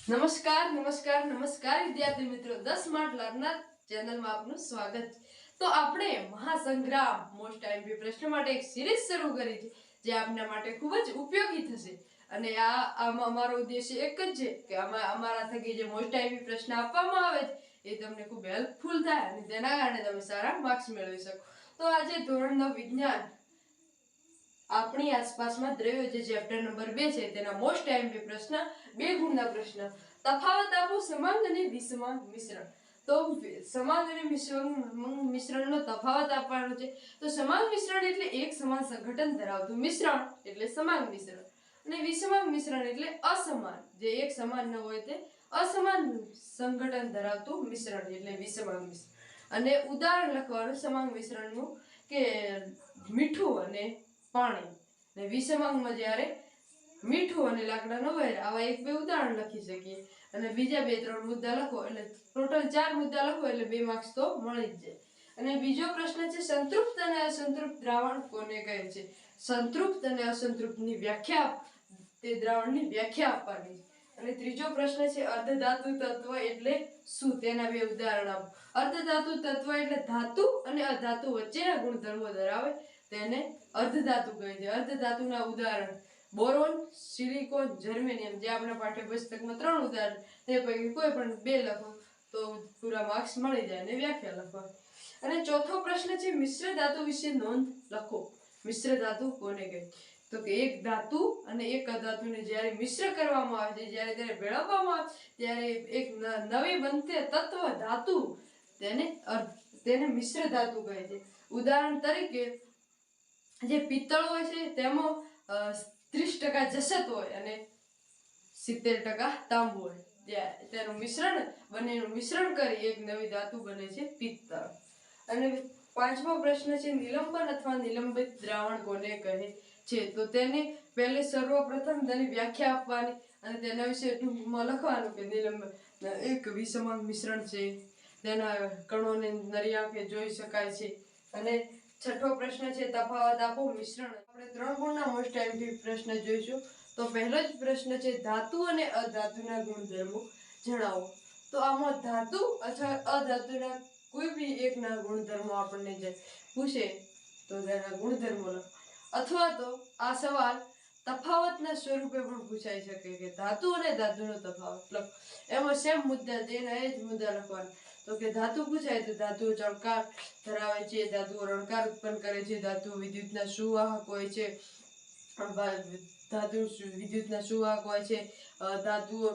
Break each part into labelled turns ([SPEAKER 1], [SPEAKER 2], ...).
[SPEAKER 1] નમસ્કાર નમસ્કાર નમસ્કાર વિદ્યાર્થી મિત્રો 10 સ્માર્ટ લર્નર ચેનલમાં આપનું સ્વાગત છે। તો આપણે મહાસંગ્રામ મોસ્ટ આઈએમપી પ્રશ્ન માટે એક સિરીઝ શરૂ કરી છે જે આપના માટે ખૂબ જ ઉપયોગી થશે અને આમાં અમારો ઉદ્દેશ્ય એક જ છે કે અમારા થકી જે મોસ્ટ આઈએમપી પ્રશ્ન આપવામાં આવે છે એ તમને ખૂબ હેલ્પફુલ થાય અને તેના કારણે તમે સારા માર્ક્સ મેળવી શકો। તો આજે ધોરણ 9 વિજ્ઞાન આપણી આસપાસમાં દ્રવ્યો જે ચેપ્ટર નંબર 2 છે તેના મોસ્ટ આઈએમપી પ્રશ્ન 2 ગુણના પ્રશ્ન તફાવત આપો સમાંગ અને વિષમાંગ મિશ્રણ। તો સમાંગ અને વિષમાંગ મિશ્રણનો તફાવત આપવાનો છે। તો સમાંગ મિશ્રણ એટલે એક સમાન સંઘટન ધરાવતું મિશ્રણ એટલે સમાંગ મિશ્રણ અને વિષમાંગ મિશ્રણ એટલે અસમાન જે એક સમાન ન હોય તે અસમાન સંઘટન ધરાવતું મિશ્રણ એટલે વિષમાંગ મિશ્રણ। અને ઉદાહરણ લખવાનું સમાંગ મિશ્રણનું કે મીઠું અને પાણી ને વિષમાંગમાં જ્યારે મીઠું અને લાકડા ન હોય આવા એક બે ઉદાહરણ લખી શકીએ અને બીજા બે ત્રણ મુદ્દા લખો એટલે ટોટલ 4 મુદ્દા લખો એટલે 2 માર્ક્સ તો મળી જ જાય। અને બીજો પ્રશ્ન છે સંતૃપ્ત અને અસંતૃપ્ત દ્રાવણ કોને કહે છે। સંતૃપ્ત અને અસંતૃપ્તની વ્યાખ્યા તે દ્રાવણની વ્યાખ્યા આપવાની છે। અને ત્રીજો પ્રશ્ન છે અર્ધધાતુ તત્વ એટલે શું તેના બે ઉદાહરણ આપો। અર્ધધાતુ તત્વ એટલે ધાતુ અને અધાતુ વચ્ચેના ગુણધર્મો ધરાવે તેને અર્ધધાતુ કહે છે। અર્ધધાતુના ઉદાહરણ બોરોન, સિલિકોન, જર્મેનિયમ જે આપણા પાઠ્યપુસ્તકમાં 3 ઉદાહરણ તે પૈકી કોઈ પણ 2 લખો તો પૂરા માર્ક્સ મળી જાય અને વ્યાખ્યા લખવાની। અને ચોથો પ્રશ્ન છે મિશ્ર ધાતુ વિશે નોંધ લખો। મિશ્ર ધાતુ કોને કહે તો કે એક ધાતુ અને એક અધાતુને જ્યારે મિશ્ર કરવામાં આવે છે જ્યારે તેને ભેળવવામાં આવે ત્યારે એક નવી બનતી તત્વ ધાતુ તેને મિશ્ર ધાતુ કહે છે। ઉદાહરણ તરીકે જે પિત્તળ હોય છે તેમાં 30% જસત હોય અને 70% તાંબુ હોય તેનું મિશ્રણ બંનેનું મિશ્રણ કરી એક નવી ધાતુ બને છે પિત્તળ। અને પાંચમો પ્રશ્ન છે નિલંબન અથવા નિલંબિત દ્રાવણ કોને કહે છે તો તેને પહેલે સર્વપ્રથમ તેની વ્યાખ્યા આપવાની અને તેના વિશે ટૂંકમાં લખવાનું કે નિલંબન એક વિષમાંગ મિશ્રણ છે તેના કણોને નરી આંખે જોઈ શકાય છે। અને છઠ્ઠો પ્રશ્ન છે તફાવત આપો મિશ્રણ। આપણે 3 ગુણના મોસ્ટ આઈએમપી પ્રશ્ન જોઈશું। તો પહેલો જ પ્રશ્ન છે ધાતુ અને અધાતુના ગુણધર્મો જણાવો। તો આમાં ધાતુ અથવા અધાતુના કોઈ બી એકના ગુણધર્મો આપણને જે પૂછે તો તેના ગુણધર્મો લખો અથવા તો આ સવાલ તફાવતના સ્વરૂપે પણ પૂછાઈ શકે કે ધાતુ અને ધાતુનો તફાવત લખો। એમાં સેમ મુદ્દા જેના એ જ મુદ્દા લખવાના। તો કે ધાતુ પૂછાય તો ધાતુઓ ચળકાર ધરાવે છે, ધાતુઓ રણકાર ઉત્પન્ન કરે છે, ધાતુઓ વિદ્યુતના સુવાહક હોય છે, ધાતુ વિદ્યુતના સુવાહક હોય છે, ધાતુઓ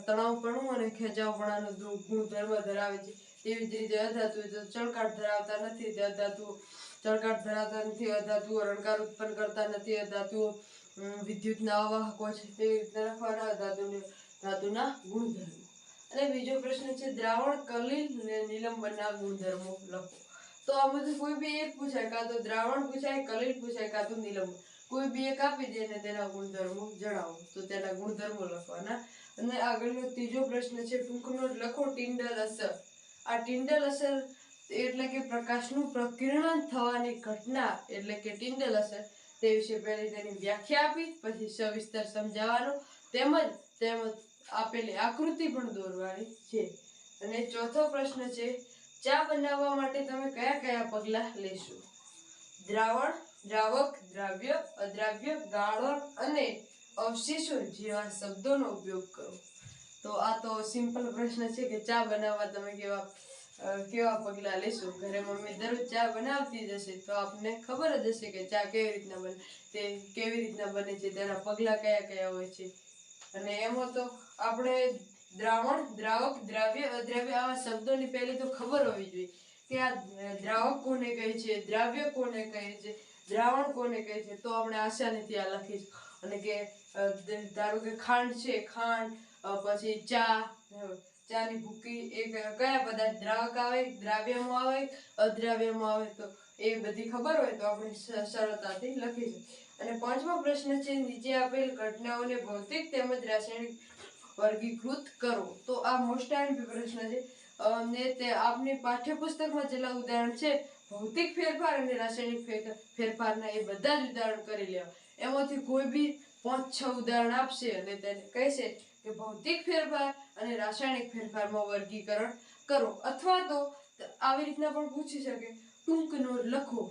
[SPEAKER 1] તણાવપણું અને ખેંચાવપણાનો ગુણધર્મ ધરાવે છે। તેવી જ રીતે અધાતુઓ ચળકાર ધરાવતા નથી, અધાતુઓ ચળકાર ધરાવતા નથી, અધાતુઓ રણકાર ઉત્પન્ન કરતા નથી, અધાતુઓ વિદ્યુતના અવાહક હોય છે તેવી રીતે લખવાના ધાતુના ગુણધર્મો। અને બીજો પ્રશ્ન છે દ્રાવણ કલિલ અને નિલંબનના ગુણધર્મો લખો। તો આમાંથી કોઈ બી એક પૂછાય કાં તો દ્રાવણ પૂછાય, કલિલ પૂછાય કાં તો નિલંબન કોઈ બી એક આપી દે અને તેના ગુણધર્મો જણાવો તો તેના ગુણધર્મો લખવાના। અને આગળનો ત્રીજો પ્રશ્ન છે ટૂંકનો લખો ટિન્ડલ અસર। આ ટિન્ડલ અસર એટલે કે પ્રકાશનું પ્રકિર્ણન થવાની ઘટના એટલે કે ટિન્ડલ અસર તે વિશે પહેલી તેની વ્યાખ્યા આપી પછી સવિસ્તર સમજાવવાનું તેમજ આપેલી આકૃતિ પણ દોરવાની છે। અને ચોથો પ્રશ્ન છે ચા બનાવવા માટે તમે કયા કયા પગલાં લેશો। દ્રાવણ, દ્રાવક, દ્રાવ્ય, અદ્રાવ્ય, ગાળણ અને અવશેષો જેવા શબ્દોનો ઉપયોગ કરો। તો આ તો સિમ્પલ પ્રશ્ન છે કે ચા બનાવવા તમે કેવા પગલાં લેશો। ઘરે મમ્મી દરરોજ ચા બનાવતી જ હશે તો આપને ખબર જ હશે કે ચા કેવી રીતના બને છે તેના પગલાં કયા કયા હોય છે। અને એમાં તો આપણે દ્રાવણ, દ્રાવક, દ્રાવ્ય, અદ્રાવ્ય આવા શબ્દોની પહેલી તો ખબર હોવી જોઈએ કે આ દ્રાવક કોને કહે છે, દ્રાવ્ય કોને કહે છે, દ્રાવણ કોને કહે છે તો આપણે આસાનીથી આ લખીશું। અને કે ધારો કે ખાંડ છે, ખાંડ પછી ચાની ભૂકી એ કયા પદાર્થ દ્રાવક આવે, દ્રાવ્યમાં આવે, અદ્રાવ્યમાં આવે તો એ બધી ખબર હોય તો આપણે સરળતાથી લખીશું। અને પાંચમો પ્રશ્ન છે નીચે આપેલ ઘટનાઓને ભૌતિક તેમજ રાસાયણિક વર્ગીકૃત કરો। તો આ મોસ્ટ આઈએમપી પ્રશ્ન છે અને તે આપની પાઠ્યપુસ્તકમાં જેટલા ઉદાહરણ છે ભૌતિક ફેરફાર અને રાસાયણિક ફેરફારના એ બધા જ ઉદાહરણ કરી લેવા। એમાંથી કોઈ બી 5-6 ઉદાહરણ આપશે અને તેને કહેશે કે ભૌતિક ફેરફાર અને રાસાયણિક ફેરફારમાં વર્ગીકરણ કરો. અથવા તો આવી રીતના પણ પૂછી શકે, ટૂંક નોંધ લખો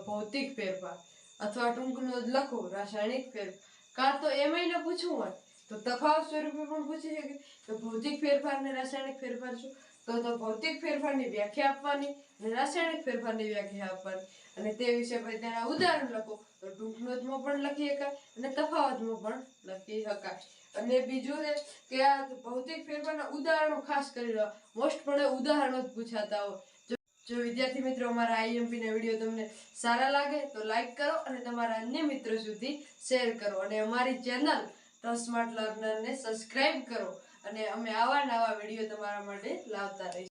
[SPEAKER 1] ભૌતિક ફેરફાર અથવા ટૂંક નોંધ લખો રાસાયણિક ફેરફાર. કાં તો એમાંય ન પૂછવું હોય તો તફાવત સ્વરૂપે પણ પૂછી શકે કે ભૌતિક ફેરફાર અને રાસાયણિક ફેરફાર શું, તો ભૌતિક ફેરફારની વ્યાખ્યા આપવાની અને રાસાયણિક ફેરફારની વ્યાખ્યા આપવાની અને તે વિશે પછી તેના ઉદાહરણ લખો. તો ટૂંક નોંધમાં પણ લખી શકાય અને તફાવતમાં પણ લખી શકાય. અને બીજું છે કે આ ભૌતિક ફેરફારના ઉદાહરણો ખાસ કરીને મોસ્ટપણે ઉદાહરણો જ પૂછાતા હોય. જો વિદ્યાર્થી મિત્રો અમારા આઈએમપી ના વિડીયો તમને સારા લાગે તો લાઈક કરો અને તમારા અન્ય મિત્રો સુધી શેર કરો અને અમારી ચેનલ સ્માર્ટ લર્નરને સબસ્ક્રાઇબ કરો અને અમે આવા નવા વિડીયો તમારા માટે લાવતા રહીશું.